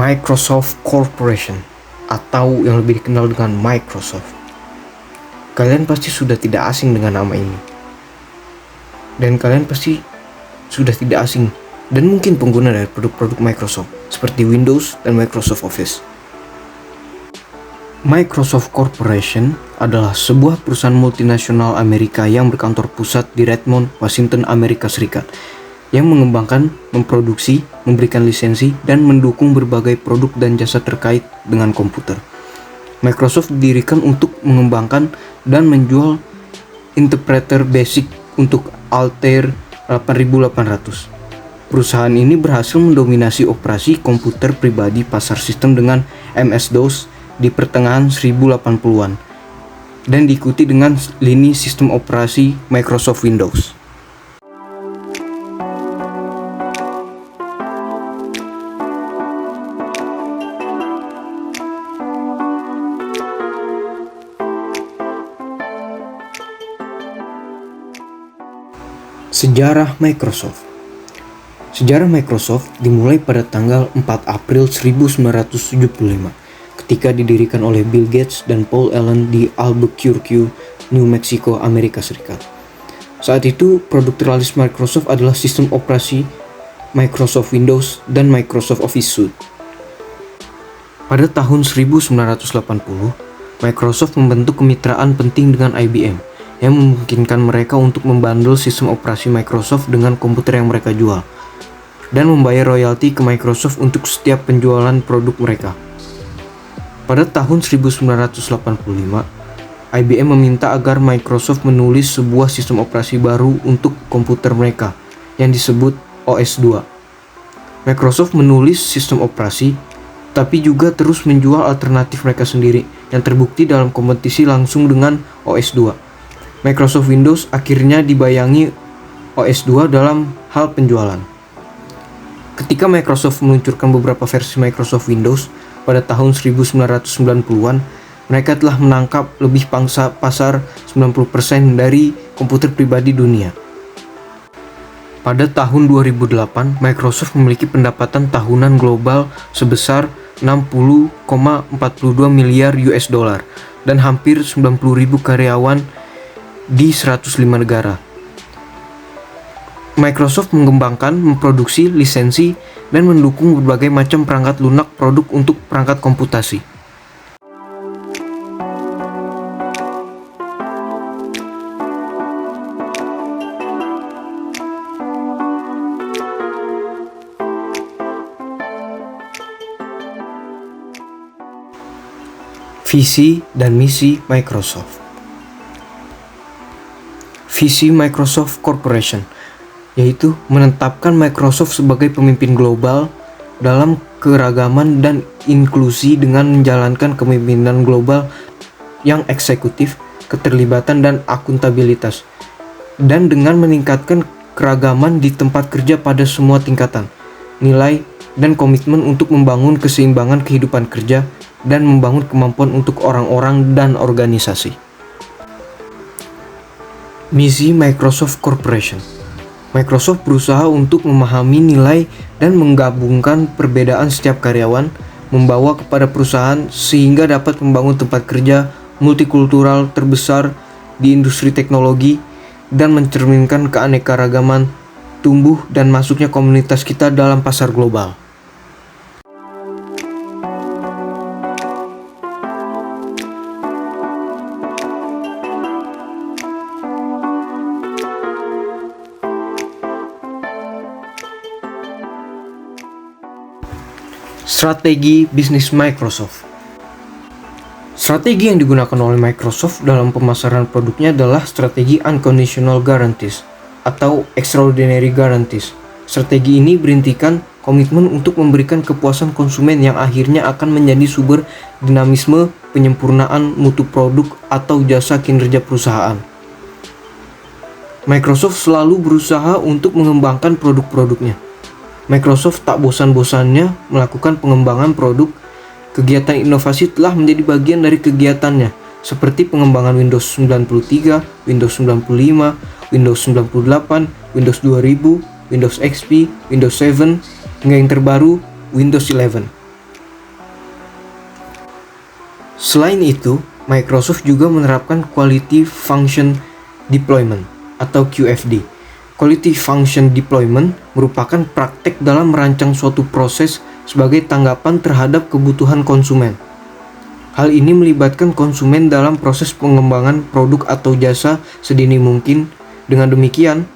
Microsoft Corporation atau yang lebih dikenal dengan Microsoft. Kalian pasti sudah tidak asing dengan nama ini. Dan kalian pasti sudah tidak asing dan mungkin pengguna dari produk-produk Microsoft seperti Windows dan Microsoft Office. Microsoft Corporation adalah sebuah perusahaan multinasional Amerika yang berkantor pusat di Redmond, Washington, Amerika Serikat, yang mengembangkan, memproduksi, memberikan lisensi, dan mendukung berbagai produk dan jasa terkait dengan komputer. Microsoft didirikan untuk mengembangkan dan menjual interpreter basic untuk Altair 8800. Perusahaan ini berhasil mendominasi operasi komputer pribadi pasar sistem dengan MS-DOS di pertengahan 1080-an dan diikuti dengan lini sistem operasi Microsoft Windows. Sejarah Microsoft. Sejarah Microsoft dimulai pada tanggal 4 April 1975 ketika didirikan oleh Bill Gates dan Paul Allen di Albuquerque, New Mexico, Amerika Serikat. Saat itu, produk terlaris Microsoft adalah sistem operasi Microsoft Windows dan Microsoft Office Suite. Pada tahun 1980, Microsoft membentuk kemitraan penting dengan IBM yang memungkinkan mereka untuk membundle sistem operasi Microsoft dengan komputer yang mereka jual dan membayar royalti ke Microsoft untuk setiap penjualan produk mereka. Pada tahun 1985, IBM meminta agar Microsoft menulis sebuah sistem operasi baru untuk komputer mereka yang disebut OS/2. Microsoft menulis sistem operasi tapi juga terus menjual alternatif mereka sendiri yang terbukti dalam kompetisi langsung dengan OS/2. Microsoft Windows akhirnya dibayangi OS/2 dalam hal penjualan. Ketika Microsoft meluncurkan beberapa versi Microsoft Windows pada tahun 1990-an, mereka telah menangkap lebih pangsa pasar 90% dari komputer pribadi dunia. Pada tahun 2008, Microsoft memiliki pendapatan tahunan global sebesar 60,42 miliar US dollar dan hampir 90.000 karyawan di 105 negara. Microsoft mengembangkan, memproduksi, lisensi, dan mendukung berbagai macam perangkat lunak produk untuk perangkat komputasi. Visi dan misi Microsoft. Visi Microsoft Corporation yaitu menetapkan Microsoft sebagai pemimpin global dalam keragaman dan inklusi dengan menjalankan kepemimpinan global yang eksekutif, keterlibatan dan akuntabilitas, dan dengan meningkatkan keragaman di tempat kerja pada semua tingkatan, nilai dan komitmen untuk membangun keseimbangan kehidupan kerja dan membangun kemampuan untuk orang-orang dan organisasi. Misi Microsoft Corporation. Microsoft berusaha untuk memahami nilai dan menggabungkan perbedaan setiap karyawan, membawa kepada perusahaan sehingga dapat membangun tempat kerja multikultural terbesar di industri teknologi dan mencerminkan keanekaragaman, tumbuh dan masuknya komunitas kita dalam pasar global. Strategi bisnis Microsoft. Strategi yang digunakan oleh Microsoft dalam pemasaran produknya adalah strategi Unconditional Guarantees atau Extraordinary Guarantees. Strategi ini berintikan komitmen untuk memberikan kepuasan konsumen yang akhirnya akan menjadi sumber dinamisme penyempurnaan mutu produk atau jasa kinerja perusahaan. Microsoft selalu berusaha untuk mengembangkan produk-produknya. Microsoft tak bosan-bosannya melakukan pengembangan produk. Kegiatan inovasi telah menjadi bagian dari kegiatannya, seperti pengembangan Windows 93, Windows 95, Windows 98, Windows 2000, Windows XP, Windows 7, hingga yang terbaru, Windows 11. Selain itu, Microsoft juga menerapkan Quality Function Deployment atau QFD. Quality Function Deployment merupakan praktek dalam merancang suatu proses sebagai tanggapan terhadap kebutuhan konsumen. Hal ini melibatkan konsumen dalam proses pengembangan produk atau jasa sedini mungkin. Dengan demikian,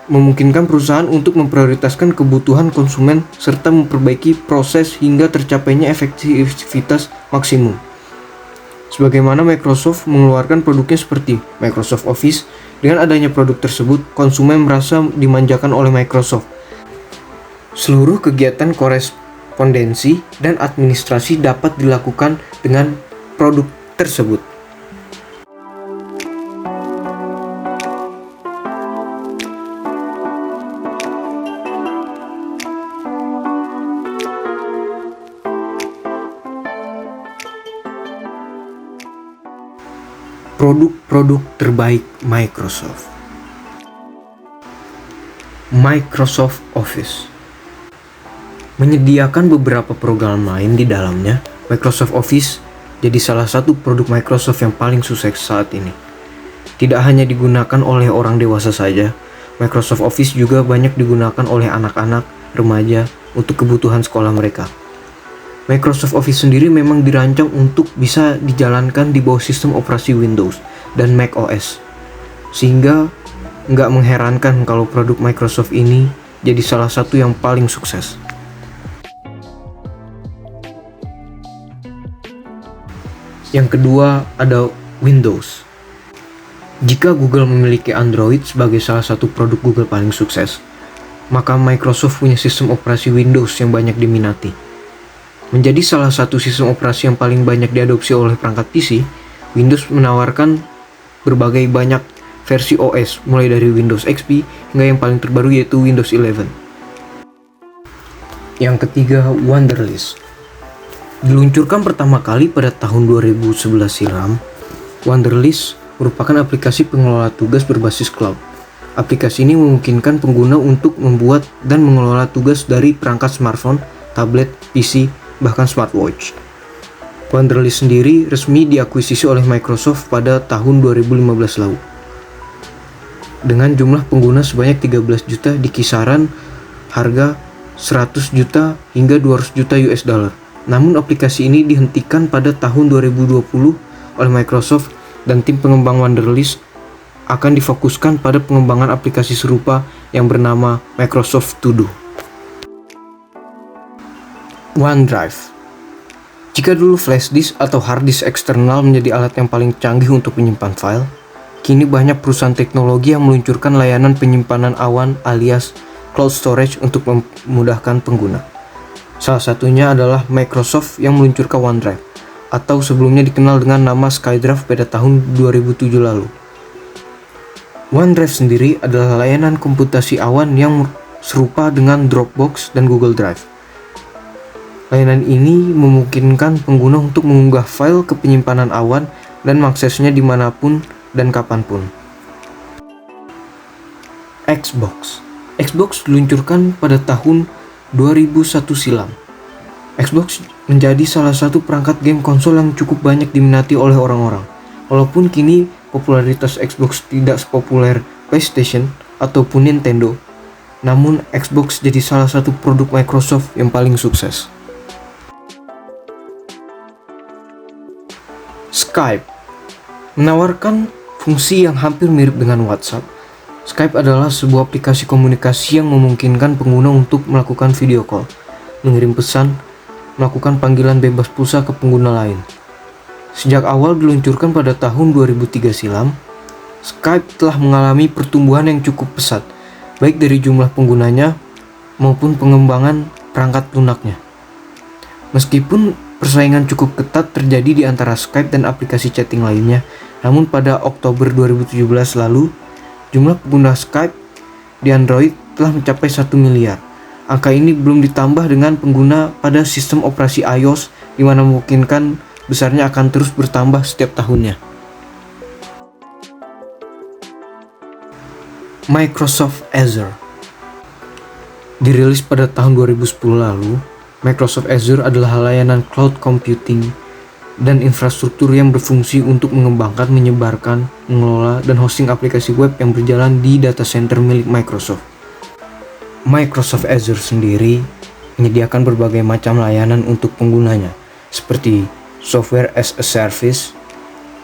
memungkinkan perusahaan untuk memprioritaskan kebutuhan konsumen serta memperbaiki proses hingga tercapainya efektivitas maksimum. Sebagaimana Microsoft mengeluarkan produknya seperti Microsoft Office, dengan adanya produk tersebut, konsumen merasa dimanjakan oleh Microsoft. Seluruh kegiatan korespondensi dan administrasi dapat dilakukan dengan produk tersebut. Produk-produk terbaik Microsoft. Microsoft Office menyediakan beberapa program lain di dalamnya. Microsoft Office jadi salah satu produk Microsoft yang paling sukses saat ini. Tidak hanya digunakan oleh orang dewasa saja, Microsoft Office juga banyak digunakan oleh anak-anak, remaja untuk kebutuhan sekolah mereka. Microsoft Office sendiri memang dirancang untuk bisa dijalankan di bawah sistem operasi Windows dan Mac OS. Sehingga nggak mengherankan kalau produk Microsoft ini jadi salah satu yang paling sukses. Yang kedua ada Windows. Jika Google memiliki Android sebagai salah satu produk Google paling sukses, maka Microsoft punya sistem operasi Windows yang banyak diminati. Menjadi salah satu sistem operasi yang paling banyak diadopsi oleh perangkat PC, Windows menawarkan berbagai banyak versi OS, mulai dari Windows XP hingga yang paling terbaru yaitu Windows 11. Yang ketiga, Wunderlist. Diluncurkan pertama kali pada tahun 2011 silam, Wunderlist merupakan aplikasi pengelola tugas berbasis cloud. Aplikasi ini memungkinkan pengguna untuk membuat dan mengelola tugas dari perangkat smartphone, tablet, PC, bahkan smartwatch. Wunderlist sendiri resmi diakuisisi oleh Microsoft pada tahun 2015 lalu. Dengan jumlah pengguna sebanyak 13 juta di kisaran harga 100 juta hingga 200 juta US dollar. Namun aplikasi ini dihentikan pada tahun 2020 oleh Microsoft dan tim pengembang Wunderlist akan difokuskan pada pengembangan aplikasi serupa yang bernama Microsoft To Do. OneDrive. Jika dulu flash disk atau hard disk eksternal menjadi alat yang paling canggih untuk menyimpan file, kini banyak perusahaan teknologi yang meluncurkan layanan penyimpanan awan alias cloud storage untuk memudahkan pengguna. Salah satunya adalah Microsoft yang meluncurkan OneDrive, atau sebelumnya dikenal dengan nama SkyDrive pada tahun 2007 lalu. OneDrive sendiri adalah layanan komputasi awan yang serupa dengan Dropbox dan Google Drive. Layanan ini memungkinkan pengguna untuk mengunggah file ke penyimpanan awan dan mengaksesnya dimanapun dan kapanpun. Xbox diluncurkan pada tahun 2001 silam. Xbox menjadi salah satu perangkat game konsol yang cukup banyak diminati oleh orang-orang. Walaupun kini popularitas Xbox tidak sepopuler PlayStation ataupun Nintendo, namun Xbox jadi salah satu produk Microsoft yang paling sukses. Skype menawarkan fungsi yang hampir mirip dengan WhatsApp. Skype adalah sebuah aplikasi komunikasi yang memungkinkan pengguna untuk melakukan video call, mengirim pesan, melakukan panggilan bebas pulsa ke pengguna lain. Sejak awal diluncurkan pada tahun 2003 silam, Skype telah mengalami pertumbuhan yang cukup pesat, baik dari jumlah penggunanya maupun pengembangan perangkat lunaknya. Meskipun persaingan cukup ketat terjadi di antara Skype dan aplikasi chatting lainnya, namun pada Oktober 2017 lalu, jumlah pengguna Skype di Android telah mencapai 1 miliar. Angka ini belum ditambah dengan pengguna pada sistem operasi iOS, di mana memungkinkan besarnya akan terus bertambah setiap tahunnya. Microsoft Azure dirilis pada tahun 2010 lalu. Microsoft Azure adalah layanan cloud computing dan infrastruktur yang berfungsi untuk mengembangkan, menyebarkan, mengelola, dan hosting aplikasi web yang berjalan di data center milik Microsoft. Microsoft Azure sendiri menyediakan berbagai macam layanan untuk penggunanya, seperti software as a service,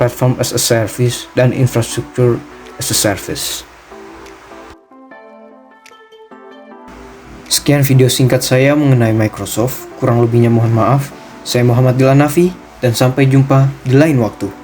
platform as a service, dan infrastructure as a service. Sekian video singkat saya mengenai Microsoft, kurang lebihnya mohon maaf. Saya Muhammad Dilanafi, dan sampai jumpa di lain waktu.